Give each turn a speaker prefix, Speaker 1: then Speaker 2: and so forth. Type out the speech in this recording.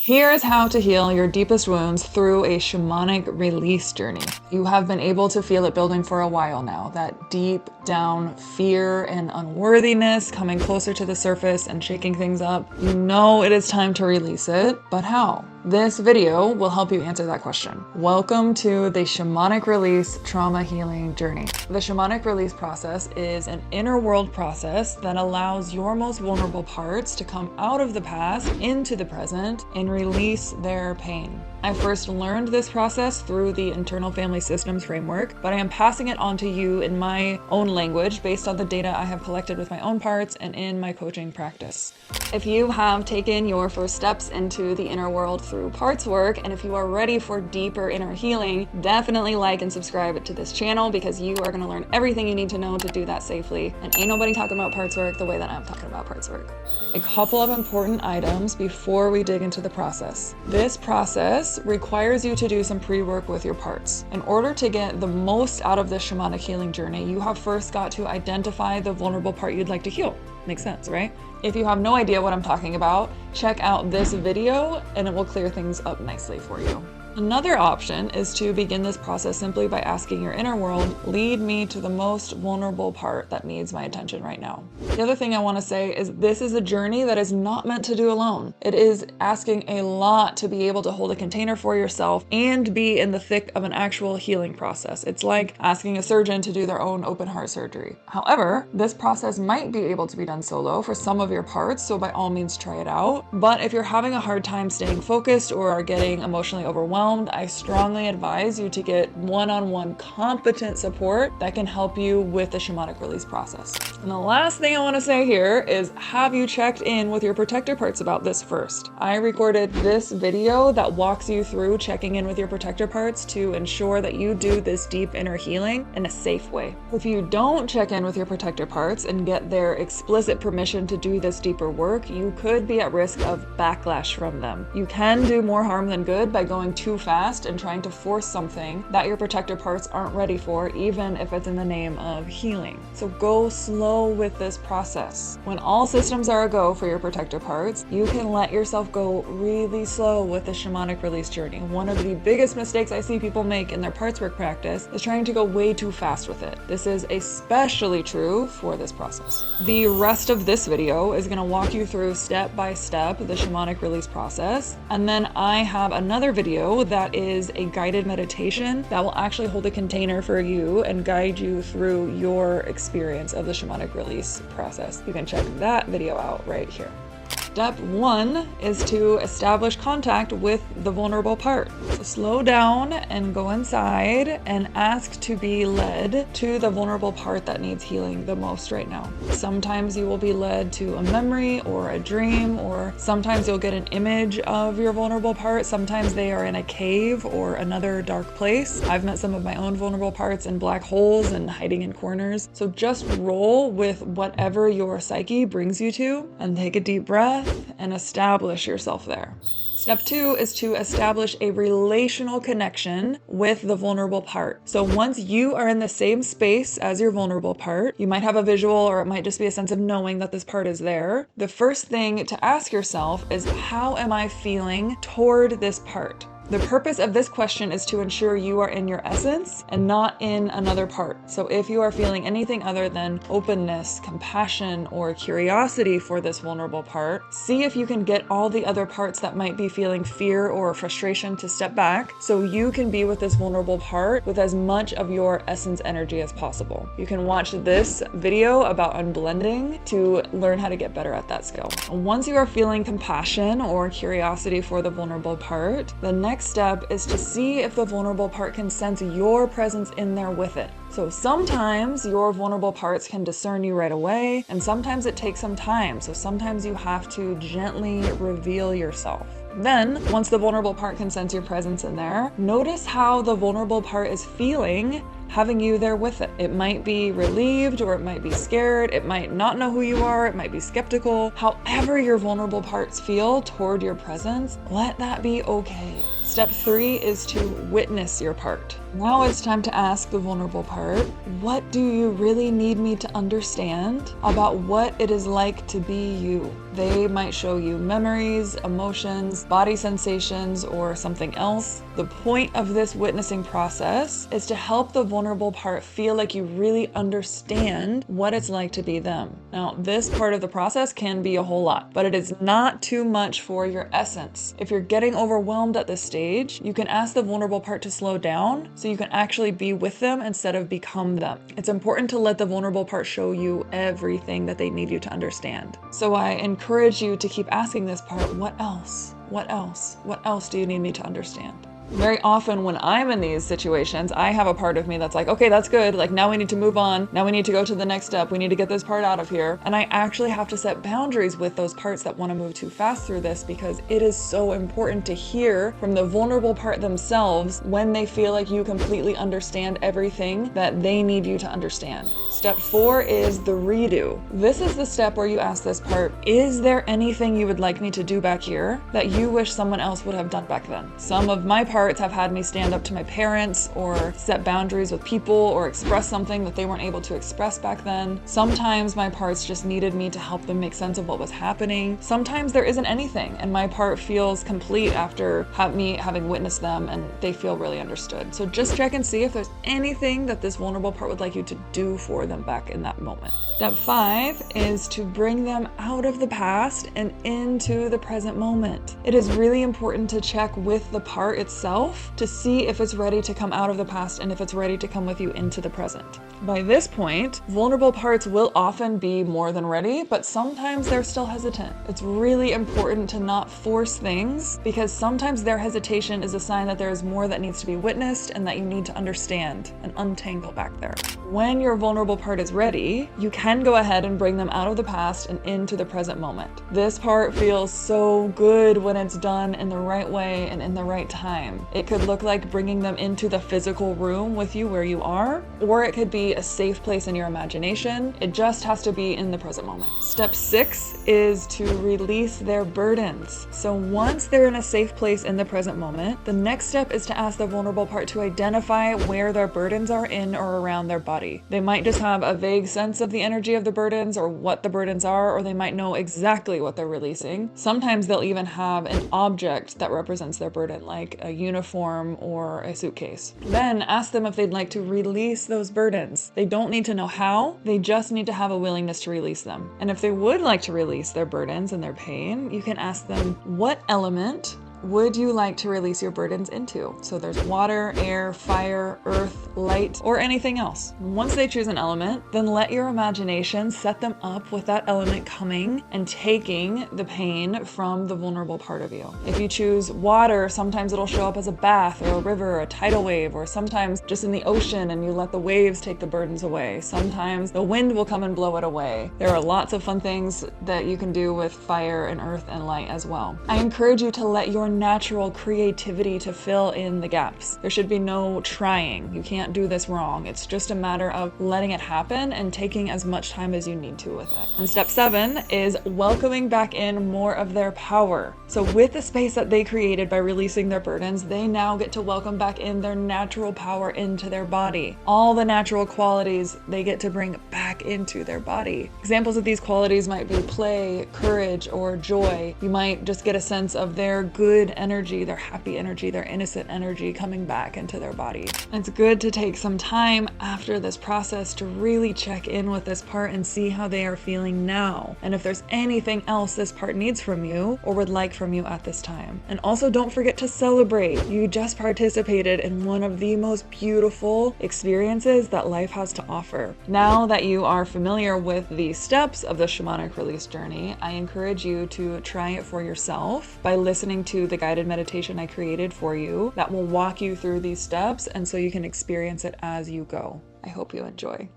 Speaker 1: Here's how to heal your deepest wounds through a shamanic release journey. You have been able to feel it building for a while now, that deep down fear and unworthiness coming closer to the surface and shaking things up. You know it is time to release it, but how? This video will help you answer that question. Welcome to the shamanic release trauma healing journey. The shamanic release process is an inner world process that allows your most vulnerable parts to come out of the past into the present and release their pain. I first learned this process through the internal family systems framework, but I am passing it on to you in my own language based on the data I have collected with my own parts and in my coaching practice. If you have taken your first steps into the inner world through parts work, and if you are ready for deeper inner healing, definitely like and subscribe to this channel because you are going to learn everything you need to know to do that safely. And ain't nobody talking about parts work the way that I'm talking about parts work. A couple of important items before we dig into the process. This process requires you to do some pre-work with your parts. In order to get the most out of this shamanic healing journey, you have first got to identify the vulnerable part you'd like to heal. Makes sense, right? If you have no idea what I'm talking about, check out this video and it will clear things up nicely for you. Another option is to begin this process simply by asking your inner world, lead me to the most vulnerable part that needs my attention right now. The other thing I want to say is this is a journey that is not meant to do alone. It is asking a lot to be able to hold a container for yourself and be in the thick of an actual healing process. It's like asking a surgeon to do their own open heart surgery. However, this process might be able to be done solo for some of your parts, so by all means try it out. But if you're having a hard time staying focused or are getting emotionally overwhelmed, I strongly advise you to get one-on-one competent support that can help you with the shamanic release process. And the last thing I want to say here is, have you checked in with your protector parts about this first? I recorded this video that walks you through checking in with your protector parts to ensure that you do this deep inner healing in a safe way. If you don't check in with your protector parts and get their explicit permission to do this deeper work, you could be at risk of backlash from them. You can do more harm than good by going too fast and trying to force something that your protector parts aren't ready for, even if it's in the name of healing. So go slow with this process. When all systems are a go for your protector parts, you can let yourself go really slow with the shamanic release journey. One of the biggest mistakes I see people make in their parts work practice is trying to go way too fast with it. This is especially true for this process. The rest of this video is going to walk you through step by step the shamanic release process, and then I have another video that is a guided meditation that will actually hold a container for you and guide you through your experience of the shamanic release process. You can check that video out right here. Step 1 is to establish contact with the vulnerable part. So slow down and go inside and ask to be led to the vulnerable part that needs healing the most right now. Sometimes you will be led to a memory or a dream, or sometimes you'll get an image of your vulnerable part. Sometimes they are in a cave or another dark place. I've met some of my own vulnerable parts in black holes and hiding in corners. So just roll with whatever your psyche brings you to and take a deep breath and establish yourself there. Step 2 is to establish a relational connection with the vulnerable part. So once you are in the same space as your vulnerable part, you might have a visual or it might just be a sense of knowing that this part is there. The first thing to ask yourself is, how am I feeling toward this part? The purpose of this question is to ensure you are in your essence and not in another part. So if you are feeling anything other than openness, compassion, or curiosity for this vulnerable part, see if you can get all the other parts that might be feeling fear or frustration to step back so you can be with this vulnerable part with as much of your essence energy as possible. You can watch this video about unblending to learn how to get better at that skill. Once you are feeling compassion or curiosity for the vulnerable part, the next step is to see if the vulnerable part can sense your presence in there with it. So sometimes your vulnerable parts can discern you right away, and sometimes it takes some time. So sometimes you have to gently reveal yourself. Then, once the vulnerable part can sense your presence in there, notice how the vulnerable part is feeling having you there with it. It might be relieved, or it might be scared, it might not know who you are, it might be skeptical. However your vulnerable parts feel toward your presence, let that be okay. Step 3 is to witness your part. Now it's time to ask the vulnerable part, what do you really need me to understand about what it is like to be you? They might show you memories, emotions, body sensations, or something else. The point of this witnessing process is to help the vulnerable part feel like you really understand what it's like to be them. Now, this part of the process can be a whole lot, but it is not too much for your essence. If you're getting overwhelmed at this stage, you can ask the vulnerable part to slow down so you can actually be with them instead of become them. It's important to let the vulnerable part show you everything that they need you to understand. So I encourage you to keep asking this part, what else? What else? What else do you need me to understand? Very often when I'm in these situations, I have a part of me that's like, okay, that's good. Like now we need to move on. Now we need to go to the next step. We need to get this part out of here. And I actually have to set boundaries with those parts that want to move too fast through this, because it is so important to hear from the vulnerable part themselves when they feel like you completely understand everything that they need you to understand. Step 4 is the redo. This is the step where you ask this part, is there anything you would like me to do back here that you wish someone else would have done back then? Some of my parts have had me stand up to my parents or set boundaries with people or express something that they weren't able to express back then. Sometimes my parts just needed me to help them make sense of what was happening. Sometimes there isn't anything and my part feels complete after me having witnessed them and they feel really understood. So just check and see if there's anything that this vulnerable part would like you to do for them back in that moment. Step 5 is to bring them out of the past and into the present moment. It is really important to check with the part itself to see if it's ready to come out of the past and if it's ready to come with you into the present. By this point, vulnerable parts will often be more than ready, but sometimes they're still hesitant. It's really important to not force things, because sometimes their hesitation is a sign that there is more that needs to be witnessed and that you need to understand and untangle back there. When your vulnerable part is ready, you can go ahead and bring them out of the past and into the present moment. This part feels so good when it's done in the right way and in the right time. It could look like bringing them into the physical room with you where you are, or it could be a safe place in your imagination. It just has to be in the present moment. Step 6 is to release their burdens. So once they're in a safe place in the present moment, the next step is to ask the vulnerable part to identify where their burdens are in or around their body. They might just have a vague sense of the energy of the burdens or what the burdens are, or they might know exactly what they're releasing. Sometimes they'll even have an object that represents their burden, like a uniform or a suitcase. Then ask them if they'd like to release those burdens. They don't need to know how, they just need to have a willingness to release them. And if they would like to release their burdens and their pain, you can ask them, what element would you like to release your burdens into? So there's water, air, fire, earth, light, or anything else. Once they choose an element, then let your imagination set them up with that element coming and taking the pain from the vulnerable part of you. If you choose water, sometimes it'll show up as a bath or a river or a tidal wave, or sometimes just in the ocean and you let the waves take the burdens away. Sometimes the wind will come and blow it away. There are lots of fun things that you can do with fire and earth and light as well. I encourage you to let your natural creativity to fill in the gaps. There should be no trying. You can't do this wrong. It's just a matter of letting it happen and taking as much time as you need to with it. And step 7 is welcoming back in more of their power. So with the space that they created by releasing their burdens, they now get to welcome back in their natural power into their body. All the natural qualities they get to bring back into their body. Examples of these qualities might be play, courage, or joy. You might just get a sense of their good energy, their happy energy, their innocent energy coming back into their body. It's good to take some time after this process to really check in with this part and see how they are feeling now, and if there's anything else this part needs from you or would like from you at this time. And also don't forget to celebrate. You just participated in one of the most beautiful experiences that life has to offer. Now that you are familiar with the steps of the shamanic release journey, I encourage you to try it for yourself by listening to the guided meditation I created for you that will walk you through these steps, and so you can experience it as you go. I hope you enjoy.